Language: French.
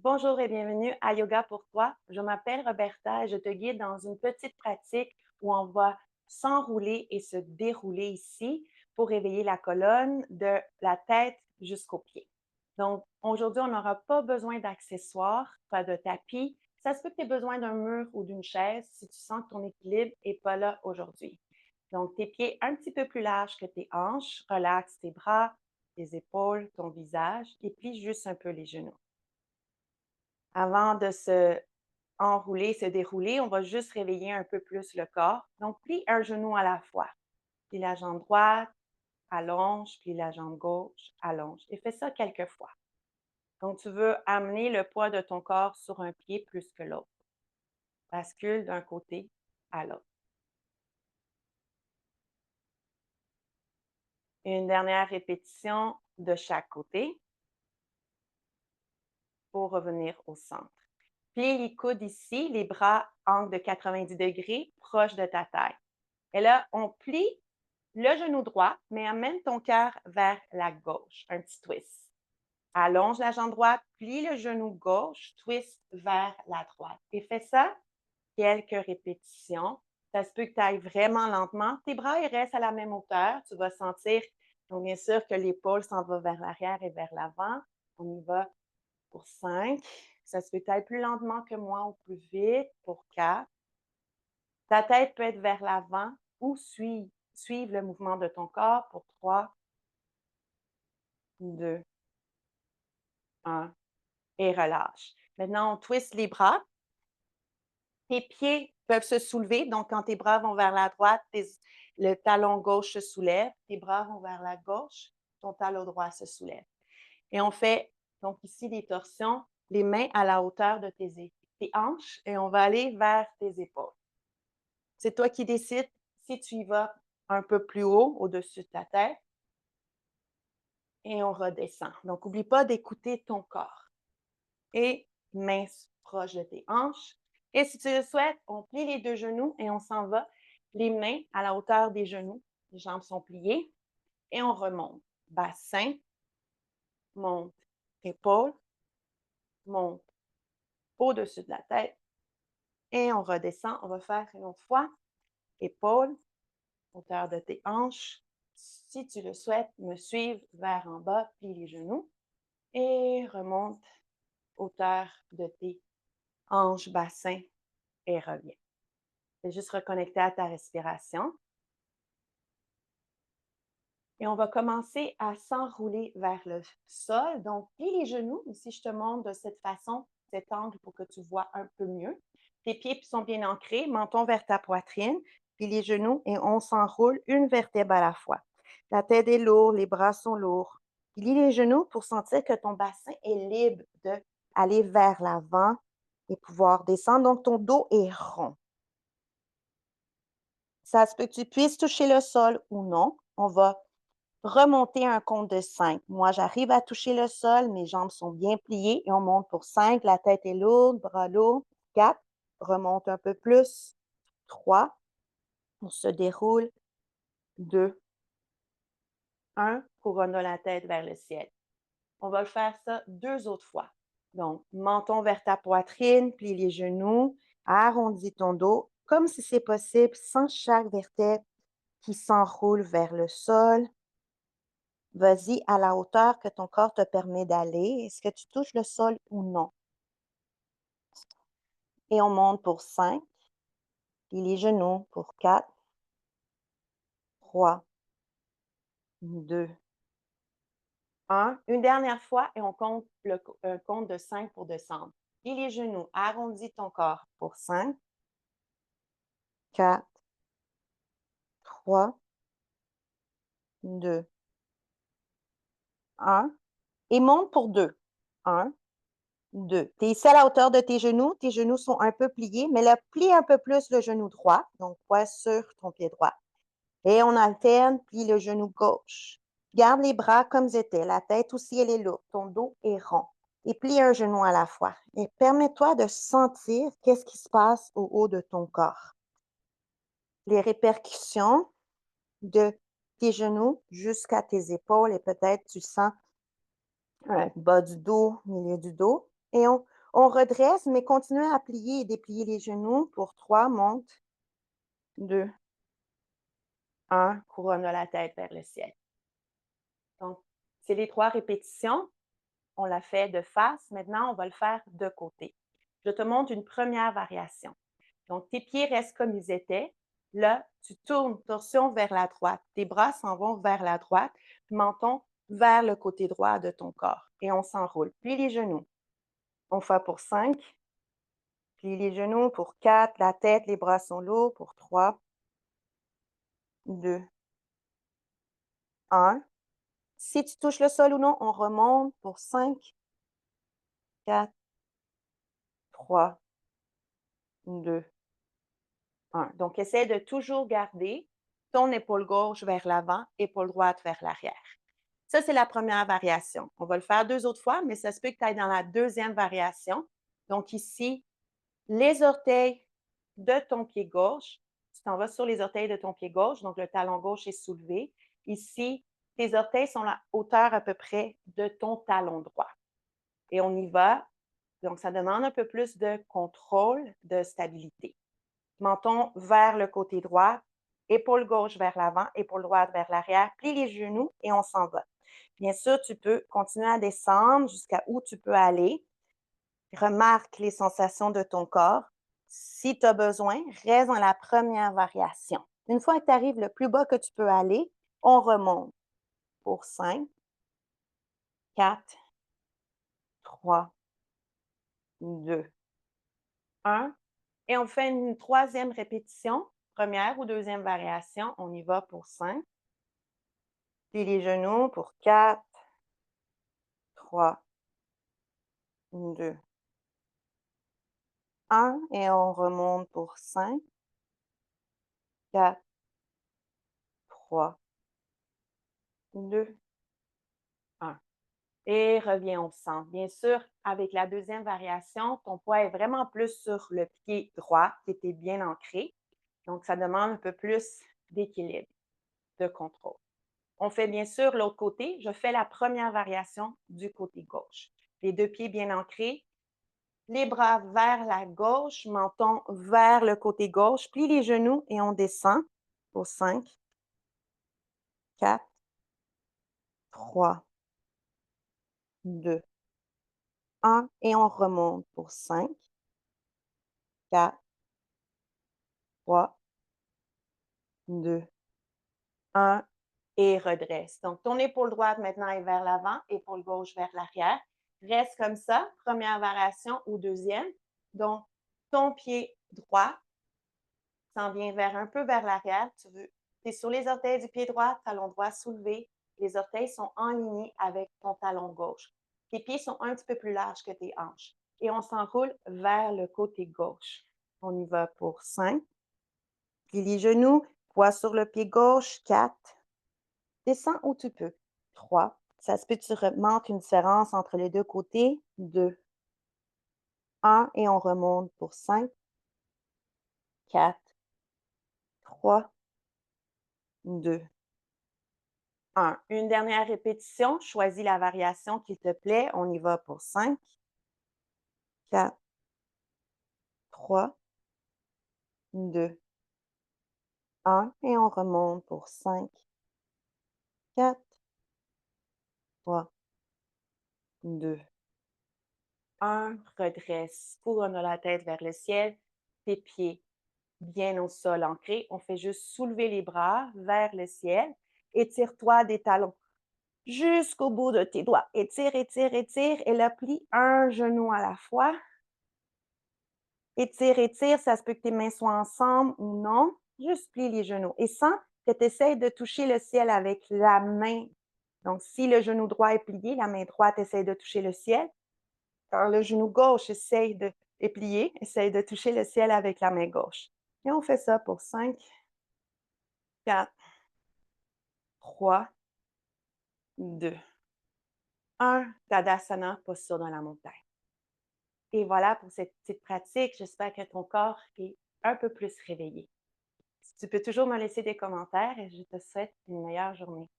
Bonjour et bienvenue à Yoga pour toi. Je m'appelle Roberta et je te guide dans une petite pratique où on va s'enrouler et se dérouler ici pour réveiller la colonne de la tête jusqu'aux pieds. Donc, aujourd'hui, on n'aura pas besoin d'accessoires, pas de tapis. Ça se peut que tu aies besoin d'un mur ou d'une chaise si tu sens que ton équilibre n'est pas là aujourd'hui. Donc, tes pieds un petit peu plus larges que tes hanches, relaxe tes bras, tes épaules, ton visage et plie juste un peu les genoux. Avant de se enrouler, se dérouler, on va juste réveiller un peu plus le corps. Donc, plie un genou à la fois. Plie la jambe droite, allonge, plie la jambe gauche, allonge. Et fais ça quelques fois. Donc, tu veux amener le poids de ton corps sur un pied plus que l'autre. Bascule d'un côté à l'autre. Une dernière répétition de chaque côté pour revenir au centre. Plie les coudes ici, les bras angle de 90 degrés, proche de ta taille. Et là, on plie le genou droit, mais amène ton cœur vers la gauche. Un petit twist. Allonge la jambe droite, plie le genou gauche, twist vers la droite. Et fais ça quelques répétitions. Ça se peut que tu ailles vraiment lentement. Tes bras, ils restent à la même hauteur. Tu vas sentir, donc bien sûr, que l'épaule s'en va vers l'arrière et vers l'avant. On y va pour 5. Ça se peut que tu ailles plus lentement que moi ou plus vite pour 4. Ta tête peut être vers l'avant ou suivre le mouvement de ton corps pour 3, 2, 1 et relâche. Maintenant, on twist les bras. Tes pieds peuvent se soulever. Donc, quand tes bras vont vers la droite, le talon gauche se soulève. Tes bras vont vers la gauche, ton talon droit se soulève. Et on fait, donc ici, des torsions, les mains à la hauteur de tes hanches et on va aller vers tes épaules. C'est toi qui décides si tu y vas un peu plus haut, au-dessus de ta tête. Et on redescend. Donc, n'oublie pas d'écouter ton corps. Et mains proches de tes hanches. Et si tu le souhaites, on plie les deux genoux et on s'en va. Les mains à la hauteur des genoux. Les jambes sont pliées. Et on remonte. Bassin, monte, épaule, monte au-dessus de la tête. Et on redescend. On va faire une autre fois. Épaule, hauteur de tes hanches. Si tu le souhaites, me suivre vers en bas, plie les genoux. Et remonte, hauteur de tes hanches, bassin et reviens. C'est juste reconnecter à ta respiration. Et on va commencer à s'enrouler vers le sol. Donc, plie les genoux. Ici, je te montre de cette façon, cet angle pour que tu vois un peu mieux. Tes pieds sont bien ancrés, menton vers ta poitrine. Plie les genoux et on s'enroule une vertèbre à la fois. La tête est lourde, les bras sont lourds. Plie les genoux pour sentir que ton bassin est libre d'aller vers l'avant et pouvoir descendre. Donc, ton dos est rond. Ça se peut que tu puisses toucher le sol ou non. On va remonter un compte de 5. Moi, j'arrive à toucher le sol, mes jambes sont bien pliées et on monte pour 5. La tête est lourde, bras lourds. 4, remonte un peu plus. 3, on se déroule. 2, 1, couronne de la tête vers le ciel. On va le faire ça 2 autres fois. Donc, menton vers ta poitrine, plie les genoux, arrondis ton dos, comme si c'est possible, sans chaque vertèbre qui s'enroule vers le sol. Vas-y à la hauteur que ton corps te permet d'aller. Est-ce que tu touches le sol ou non? Et on monte pour 5. Puis les genoux pour 4, 3, 2, 1. Une dernière fois et on compte un compte de 5 pour descendre. Puis les genoux, arrondis ton corps pour 5, 4, 3, 2, 1. Et monte pour 2. 1, 2. Tu es ici à la hauteur de tes genoux sont un peu pliés, mais là, plie un peu plus le genou droit, donc poids sur ton pied droit. Et on alterne, plie le genou gauche. Garde les bras comme ils étaient, la tête aussi, elle est lourde, ton dos est rond. Et plie un genou à la fois. Et permets-toi de sentir qu'est-ce qui se passe au haut de ton corps. Les répercussions de tes genoux jusqu'à tes épaules et peut-être tu sens bas du dos, milieu du dos. Et On redresse, mais continuez à plier et déplier les genoux pour 3, monte, 2, 1, couronne de la tête vers le ciel. Donc, c'est les 3 répétitions. On l'a fait de face. Maintenant, on va le faire de côté. Je te montre une première variation. Donc, tes pieds restent comme ils étaient. Là, tu tournes torsion vers la droite. Tes bras s'en vont vers la droite, menton vers le côté droit de ton corps. Et on s'enroule. Plie les genoux. On fait pour 5. Plie les genoux pour 4. La tête, les bras sont lourds pour 3, 2, 1. Si tu touches le sol ou non, on remonte pour 5, 4, 3, 2, 1. Donc, essaie de toujours garder ton épaule gauche vers l'avant, épaule droite vers l'arrière. Ça, c'est la première variation. On va le faire 2 autres fois, mais ça se peut que tu ailles dans la deuxième variation. Donc ici, les orteils de ton pied gauche, tu t'en vas sur les orteils de ton pied gauche, donc le talon gauche est soulevé. Ici, tes orteils sont à la hauteur à peu près de ton talon droit. Et on y va. Donc, ça demande un peu plus de contrôle, de stabilité. Menton vers le côté droit, épaule gauche vers l'avant, épaule droite vers l'arrière, plie les genoux et on s'en va. Bien sûr, tu peux continuer à descendre jusqu'à où tu peux aller. Remarque les sensations de ton corps. Si tu as besoin, reste dans la première variation. Une fois que tu arrives le plus bas que tu peux aller, on remonte pour 5, 4, 3, 2, 1. Et on fait une troisième répétition, première ou deuxième variation. On y va pour 5. Plie les genoux pour 4, 3, 2, 1. Et on remonte pour 5, 4, 3, 2, 1. Et reviens au centre. Bien sûr, avec la deuxième variation, ton poids est vraiment plus sur le pied droit qui était bien ancré. Donc, ça demande un peu plus d'équilibre, de contrôle. On fait bien sûr l'autre côté. Je fais la première variation du côté gauche. Les 2 pieds bien ancrés, les bras vers la gauche, menton vers le côté gauche, plie les genoux et on descend pour 5, 4, 3, 2, 1 et on remonte pour 5, 4, 3, 2, 1 et redresse. Donc, ton épaule droite maintenant est vers l'avant, épaule gauche vers l'arrière. Reste comme ça, première variation ou deuxième. Donc, ton pied droit s'en vient un peu vers l'arrière. Tu es sur les orteils du pied droit, talon droit soulevé. Les orteils sont alignés avec ton talon gauche. Tes pieds sont un petit peu plus larges que tes hanches. Et on s'enroule vers le côté gauche. On y va pour 5. Plie les genoux, poids sur le pied gauche, 4. Descends où tu peux. 3. Ça se peut que tu remarques une différence entre les deux côtés. 2. 1 et on remonte pour 5, 4, 3, 2, 1. Une dernière répétition. Choisis la variation qui te plaît. On y va pour 5, 4, 3, 2, 1 et on remonte pour 5, 4, 3, 2, 1. Redresse. Couronne la tête vers le ciel. Tes pieds bien au sol ancré. On fait juste soulever les bras vers le ciel. Étire-toi des talons jusqu'au bout de tes doigts. Étire, étire, étire. Et là, plie un genou à la fois. Étire, étire. Ça se peut que tes mains soient ensemble ou non. Juste plie les genoux. Et sens que tu essaies de toucher le ciel avec la main. Donc, si le genou droit est plié, la main droite essaie de toucher le ciel. Quand le genou gauche est plié, essaye de toucher le ciel avec la main gauche. Et on fait ça pour 5, 4, 3, 2, 1. Tadasana, posture dans la montagne. Et voilà pour cette petite pratique. J'espère que ton corps est un peu plus réveillé. Tu peux toujours me laisser des commentaires et je te souhaite une meilleure journée.